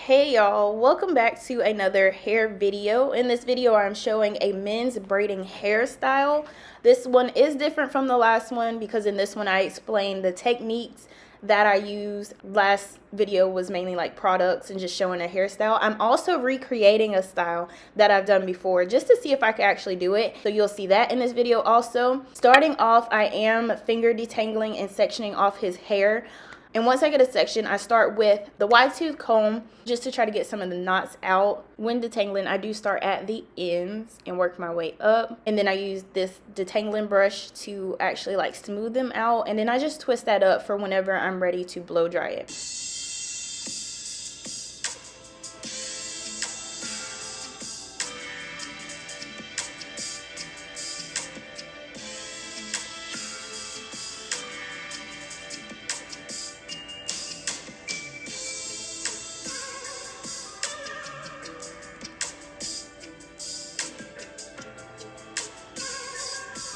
Hey y'all, welcome back to another hair video. In this video I'm showing a men's braiding hairstyle. This one is different from the last one because in this one I explained the techniques that I used. Last video was mainly like products and just showing a hairstyle. I'm also recreating a style that I've done before just to see if I can actually do it. So you'll see that in this video also. Starting off, I am finger detangling and sectioning off his hair. And once I get a section, I start with the wide tooth comb just to try to get some of the knots out. When detangling, I do start at the ends and work my way up. And then I use this detangling brush to actually like smooth them out. And then I just twist that up for whenever I'm ready to blow dry it.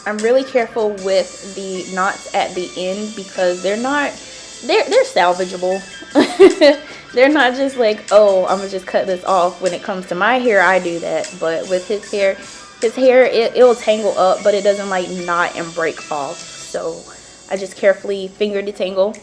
I'm really careful with the knots at the end because they're salvageable. They're not just like, oh, I'm gonna just cut this off. When it comes to my hair, I do that, but with his hair it'll tangle up, but it doesn't like knot and break off. So I just carefully finger detangle.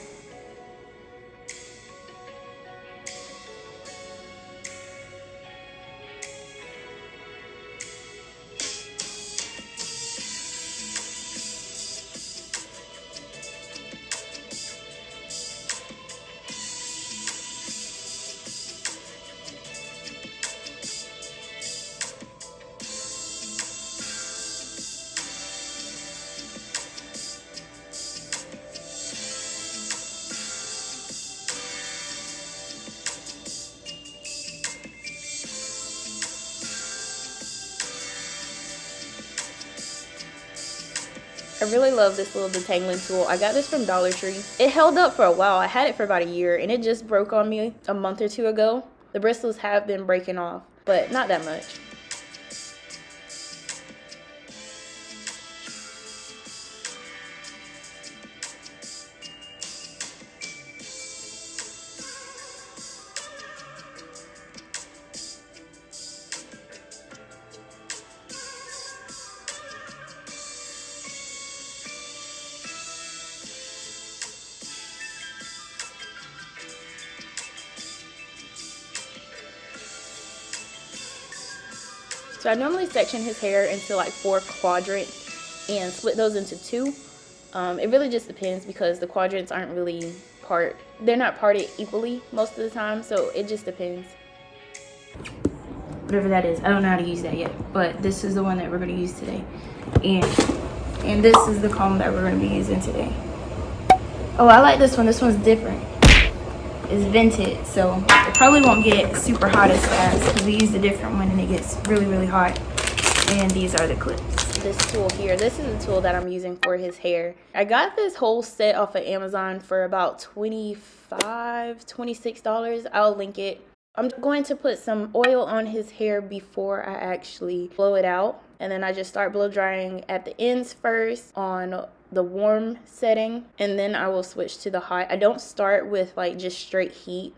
I really love this little detangling tool. I got this from Dollar Tree. It held up for a while. I had it for about a year and it just broke on me a month or two ago. The bristles have been breaking off, but not that much. So I normally section his hair into like 4 quadrants and split those into 2. It really just depends because the quadrants aren't really they're not parted equally most of the time, so it just depends. Whatever that is, I don't know how to use that yet, but this is the one that we're going to use today. And this is the comb that we're going to be using today. Oh, I like this one. This one's different. Is vented, so it probably won't get super hot as fast because we used a different one and it gets really hot. And these are the clips. This tool here, this is the tool that I'm using for his hair. I got this whole set off of Amazon for about $26. I'll link it. I'm going to put some oil on his hair before I actually blow it out, and then I just start blow drying at the ends first on the warm setting, and then I will switch to the hot. I don't start with like just straight heat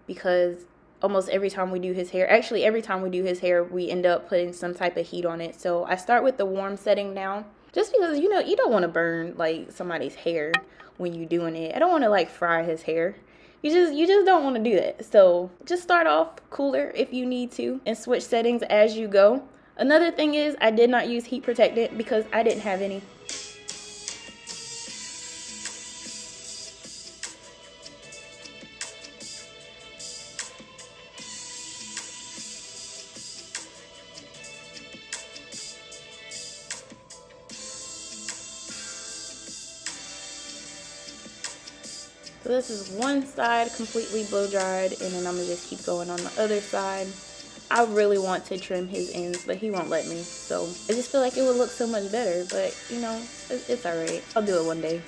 because almost every time we do his hair, actually every time we do his hair, we end up putting some type of heat on it. So I start with the warm setting now, just because you know you don't want to burn like somebody's hair when you're doing it. I don't want to like fry his hair. You just don't want to do that. So just start off cooler if you need to and switch settings as you go. Another thing is I did not use heat protectant because I didn't have any. So this is one side completely blow dried, and then I'm gonna just keep going on the other side. I really want to trim his ends, but he won't let me. So I just feel like it would look so much better, but you know, it's alright. I'll do it one day.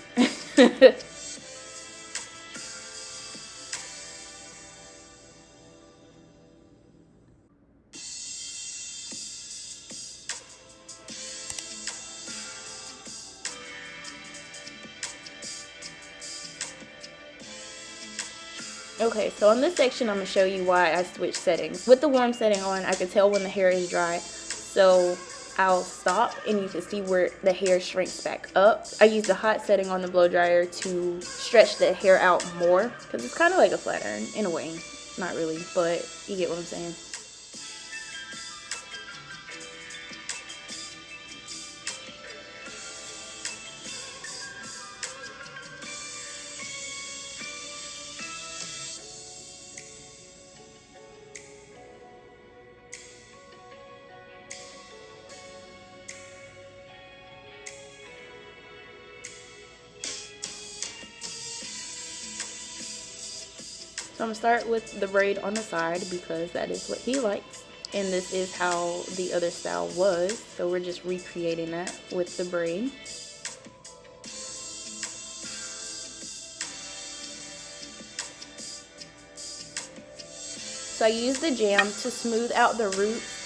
Okay, so on this section, I'm going to show you why I switched settings. With the warm setting on, I can tell when the hair is dry. So I'll stop and you can see where the hair shrinks back up. I use the hot setting on the blow dryer to stretch the hair out more because it's kind of like a flat iron in a way. Not really, but you get what I'm saying. So I'm going to start with the braid on the side because that is what he likes. And this is how the other style was. So we're just recreating that with the braid. So I use the jam to smooth out the roots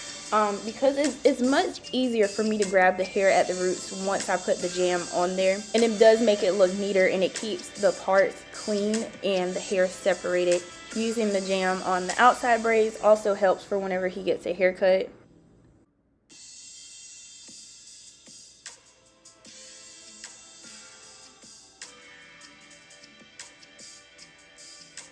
because it's much easier for me to grab the hair at the roots once I put the jam on there. And it does make it look neater and it keeps the parts clean and the hair separated. Using the jam on the outside braids also helps for whenever he gets a haircut.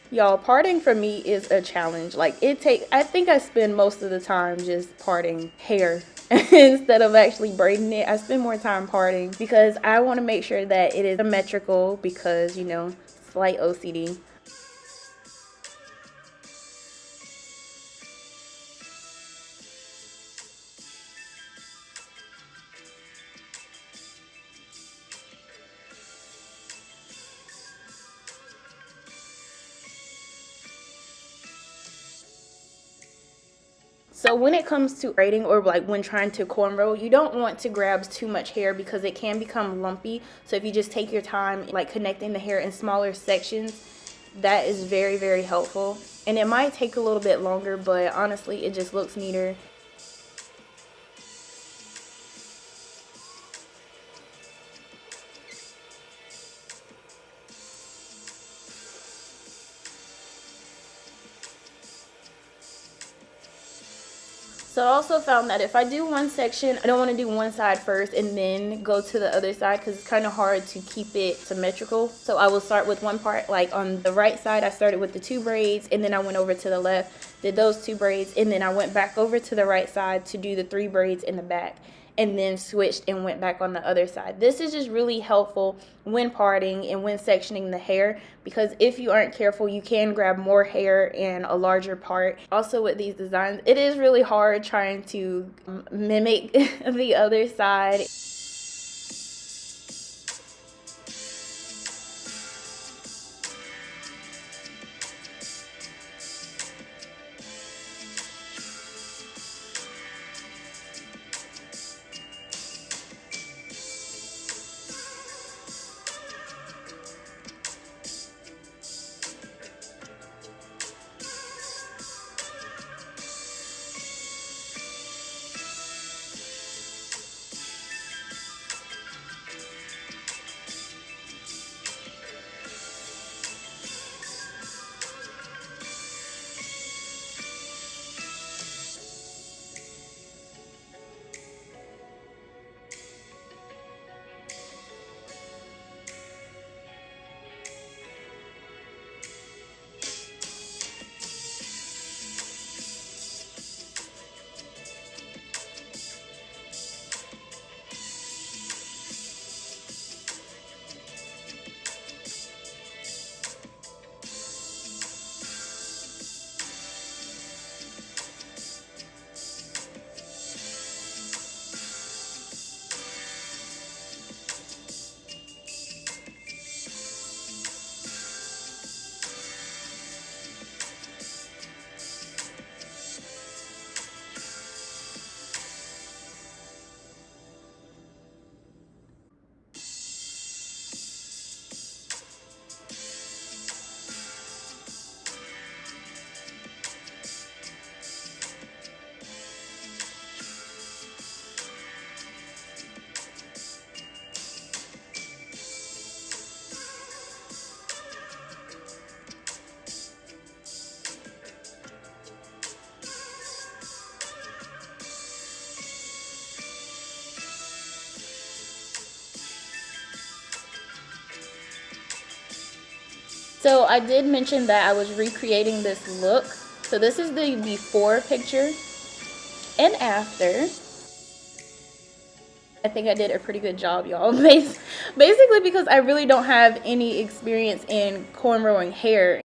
Y'all, parting for me is a challenge. Like I think I spend most of the time just parting hair instead of actually braiding it. I spend more time parting because I want to make sure that it is symmetrical because, you know, slight OCD. So when it comes to braiding or like when trying to cornrow, you don't want to grab too much hair because it can become lumpy. So if you just take your time like connecting the hair in smaller sections, that is very, very helpful. And it might take a little bit longer, but honestly, it just looks neater. So I also found that if I do one section, I don't want to do one side first and then go to the other side because it's kind of hard to keep it symmetrical. So I will start with one part, like on the right side, I started with the 2 braids and then I went over to the left, did those 2 braids, and then I went back over to the right side to do the 3 braids in the back. And then switched and went back on the other side. This is just really helpful when parting and when sectioning the hair because if you aren't careful, you can grab more hair in a larger part. Also with these designs, it is really hard trying to mimic the other side. So I did mention that I was recreating this look. So this is the before picture and after. I think I did a pretty good job, y'all. Basically because I really don't have any experience in cornrowing hair.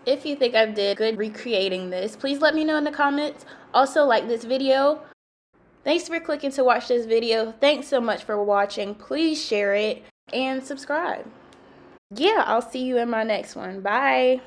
If you think I did good recreating this, please let me know in the comments. Also, like this video. Thanks for clicking to watch this video. Thanks so much for watching. Please share it and subscribe. Yeah, I'll see you in my next one. Bye.